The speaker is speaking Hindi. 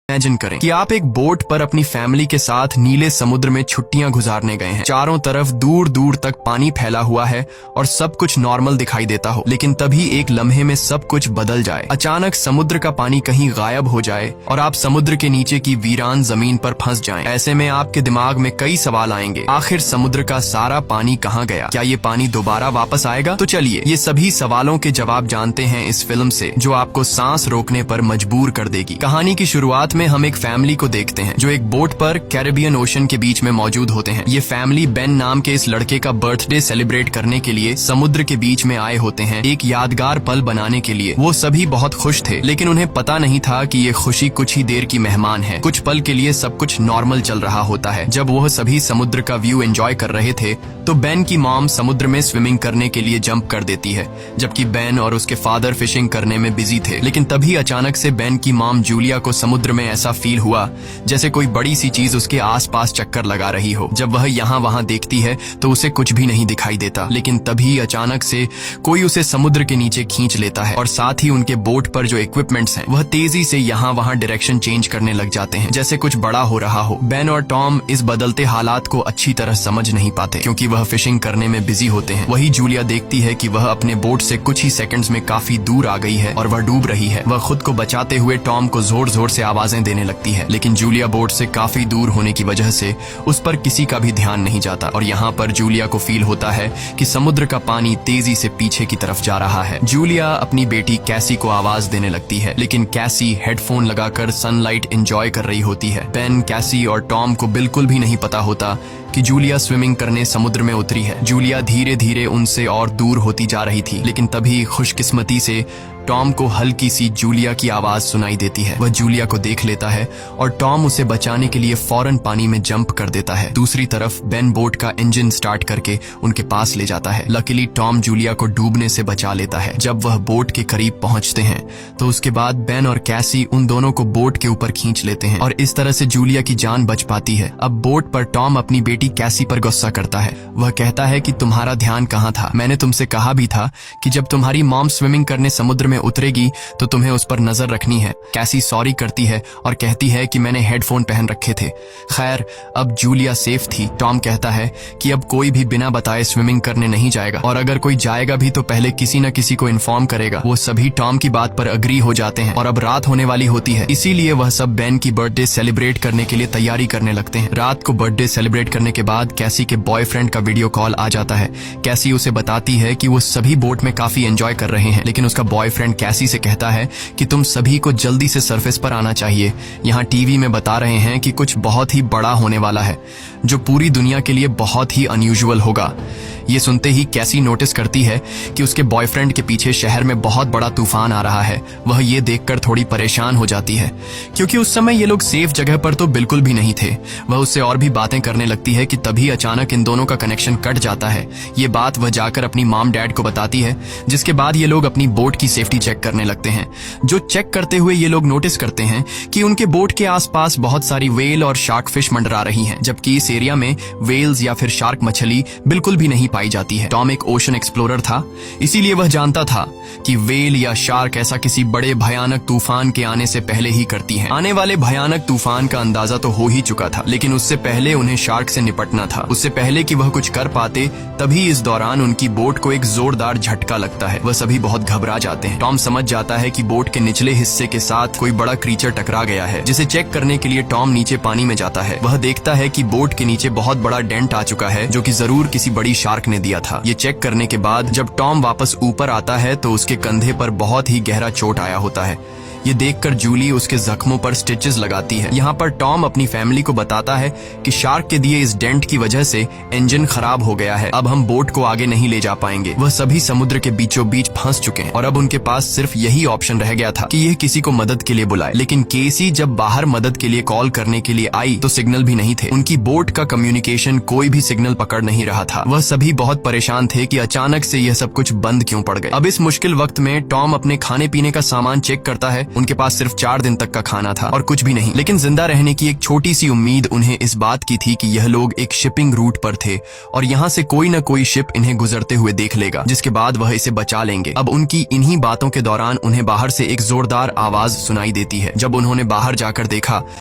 इमेजिन करें कि आप एक बोट पर अपनी फैमिली के साथ नीले समुद्र में छुट्टियां गुजारने गए हैं। चारों तरफ दूर दूर तक पानी फैला हुआ है और सब कुछ नॉर्मल दिखाई देता हो, लेकिन तभी एक लम्हे में सब कुछ बदल जाए। अचानक समुद्र का पानी कहीं गायब हो जाए और आप समुद्र के नीचे की वीरान जमीन पर फंस जाएं। ऐसे में आपके दिमाग में कई सवाल आएंगे। आखिर समुद्र का सारा पानी कहाँ गया? क्या ये पानी दोबारा वापस आएगा? तो चलिए ये सभी सवालों के जवाब जानते हैं इस फिल्म से, जो आपको सांस रोकने पर मजबूर कर देगी। कहानी की शुरुआत में हम एक फैमिली को देखते हैं जो एक बोट पर कैरेबियन ओशन के बीच में मौजूद होते हैं। ये फैमिली बेन नाम के इस लड़के का बर्थडे सेलिब्रेट करने के लिए समुद्र के बीच में आए होते हैं, एक यादगार पल बनाने के लिए। वो सभी बहुत खुश थे, लेकिन उन्हें पता नहीं था कि ये खुशी कुछ ही देर की मेहमान है। कुछ पल के लिए सब कुछ नॉर्मल चल रहा होता है। जब वह सभी समुद्र का व्यू एंजॉय कर रहे थे तो बेन की मॉम समुद्र में स्विमिंग करने के लिए जंप कर देती है, जबकि बेन और उसके फादर फिशिंग करने में बिजी थे। लेकिन तभी अचानक से बेन की मॉम जूलिया को समुद्र में ऐसा फील हुआ जैसे कोई बड़ी सी चीज उसके आसपास चक्कर लगा रही हो। जब वह यहाँ वहाँ देखती है तो उसे कुछ भी नहीं दिखाई देता, लेकिन तभी अचानक से कोई उसे समुद्र के नीचे खींच लेता है और साथ ही उनके बोट पर जो इक्विपमेंट्स हैं वह तेजी से यहाँ वहाँ डायरेक्शन चेंज करने लग जाते हैं, जैसे कुछ बड़ा हो रहा हो। बेन और टॉम इस बदलते हालात को अच्छी तरह समझ नहीं पाते क्योंकि वह फिशिंग करने में बिजी होते हैं। वही जूलिया देखती है कि वह अपने बोट से कुछ ही सेकंड्स में काफी दूर आ गई है और वह डूब रही है। वह खुद को बचाते हुए टॉम को जोर जोर से आवाजें देने लगती है, लेकिन जूलिया बोट से काफी दूर होने की वजह से उस पर किसी का भी ध्यान नहीं जाता और यहाँ पर जूलिया को फील होता है कि समुद्र का पानी तेजी से पीछे की तरफ जा रहा है। जूलिया अपनी बेटी कैसी को आवाज देने लगती है, लेकिन कैसी हेडफोन लगाकर सनलाइट एंजॉय कर रही होती है। बेन, कैसी और टॉम को बिल्कुल भी नहीं पता होता कि जूलिया स्विमिंग करने समुद्र में उतरी है। जूलिया धीरे धीरे उनसे और दूर होती जा रही थी, लेकिन तभी खुशकिस्मती से टॉम को हल्की सी जूलिया की आवाज सुनाई देती है। वह जूलिया को देख लेता है और टॉम उसे बचाने के लिए फौरन पानी में जंप कर देता है। दूसरी तरफ बेन बोट का इंजन स्टार्ट करके उनके पास ले जाता है। लकीली टॉम जूलिया को डूबने से बचा लेता है। जब वह बोट के करीब पहुंचते हैं तो उसके बाद बेन और कैसी उन दोनों को बोट के ऊपर खींच लेते हैं और इस तरह से जूलिया की जान बच पाती है। अब बोट पर टॉम अपनी बेटी कैसी पर गुस्सा करता है। वह कहता है कि तुम्हारा ध्यान कहाँ था? मैंने तुमसे कहा भी था कि जब तुम्हारी मॉम स्विमिंग करने समुद्र में उतरेगी तो तुम्हें उस पर नजर रखनी है। कैसी सॉरी करती है और कहती है कि मैंने हेडफोन पहन रखे थे। खैर, अब जूलिया सेफ थी। टॉम कहता है कि अब कोई भी बिना बताए स्विमिंग करने नहीं जाएगा और अगर कोई जाएगा भी तो पहले किसी न किसी को इन्फॉर्म करेगा। वो सभी टॉम की बात पर अग्री हो जाते हैं और अब रात होने वाली होती है, इसीलिए वह सब बेन की बर्थडे सेलिब्रेट करने के लिए तैयारी करने लगते हैं। रात को बर्थडे सेलिब्रेट करने के बाद कैसी के बॉयफ्रेंड का वीडियो कॉल आ जाता है। कैसी उसे बताती है कि वो सभी बोट में काफी एंजॉय कर रहे हैं, लेकिन उसका बॉयफ्रेंड कैसी से कहता है कि तुम सभी को जल्दी से सरफेस पर आना चाहिए। यहाँ टीवी में बता रहे हैं कि कुछ बहुत ही बड़ा होने वाला है जो पूरी दुनिया के लिए बहुत ही अनयूजुअल होगा। ये सुनते ही कैसी नोटिस करती है कि उसके बॉयफ्रेंड के पीछे शहर में बहुत बड़ा तूफान आ रहा है। वह ये देखकर थोड़ी परेशान हो जाती है क्योंकि उस समय ये लोग सेफ जगह पर तो बिल्कुल भी नहीं थे। वह उससे और भी बातें करने लगती है कि तभी अचानक इन दोनों का कनेक्शन कट जाता है। ये बात वह जाकर अपनी मॉम डैड को बताती है, जिसके बाद ये लोग अपनी बोट की सेफ्टी चेक करने लगते हैं। जो चेक करते हुए ये लोग नोटिस करते हैं कि उनके बोट के आसपास बहुत सारी वेल और शार्क फिश मंडरा रही हैं, जबकि इस एरिया में वेल्स या फिर शार्क मछली बिल्कुल भी नहीं पाई जाती है। टॉम एक ओशन एक्सप्लोरर था, इसीलिए वह जानता था कि वेल या शार्क ऐसा किसी बड़े भयानक तूफान के आने से पहले ही करती हैं। आने वाले भयानक तूफान का अंदाजा तो हो ही चुका था, लेकिन उससे पहले उन्हें शार्क से निपटना था। उससे पहले कि वह कुछ कर पाते तभी इस दौरान उनकी बोट को एक जोरदार झटका लगता है। वह सभी बहुत घबरा जाते हैं। टॉम समझ जाता है कि बोट के निचले हिस्से के साथ कोई बड़ा क्रीचर टकरा गया है, जिसे चेक करने के लिए टॉम नीचे पानी में जाता है। वह देखता है कि बोट के नीचे बहुत बड़ा डेंट आ चुका है, जो कि जरूर किसी बड़ी शार्क ने दिया था। ये चेक करने के बाद जब टॉम वापस ऊपर आता है तो उसके कंधे पर बहुत ही गहरा चोट आया होता है। ये देखकर जूली उसके जख्मों पर स्टिचेस लगाती है। यहाँ पर टॉम अपनी फैमिली को बताता है कि शार्क के दिए इस डेंट की वजह से इंजन खराब हो गया है, अब हम बोट को आगे नहीं ले जा पाएंगे। वह सभी समुद्र के बीचों बीच फंस चुके हैं और अब उनके पास सिर्फ यही ऑप्शन रह गया था कि यह किसी को मदद के लिए बुलाए। लेकिन केसी जब बाहर मदद के लिए कॉल करने के लिए आई तो सिग्नल भी नहीं थे। उनकी बोट का कम्युनिकेशन कोई भी सिग्नल पकड़ नहीं रहा था। वह सभी बहुत परेशान थे कि अचानक से यह सब कुछ बंद क्यों पड़ गए। अब इस मुश्किल वक्त में टॉम अपने खाने पीने का सामान चेक करता है उनके पास सिर्फ 4 दिन तक का खाना था और कुछ भी नहीं, लेकिन जिंदा रहने की एक छोटी सी उम्मीद उन्हें इस बात की थी कि यह लोग एक शिपिंग रूट पर थे और यहाँ से कोई न कोई शिप इन्हें गुजरते हुए देख लेगा, जिसके बाद वह इसे बचा लेंगे। अब उनकी इन्हीं बातों के दौरान उन्हें बाहर से एक जोरदार आवाज सुनाई देती है। जब उन्होंने बाहर जाकर देखा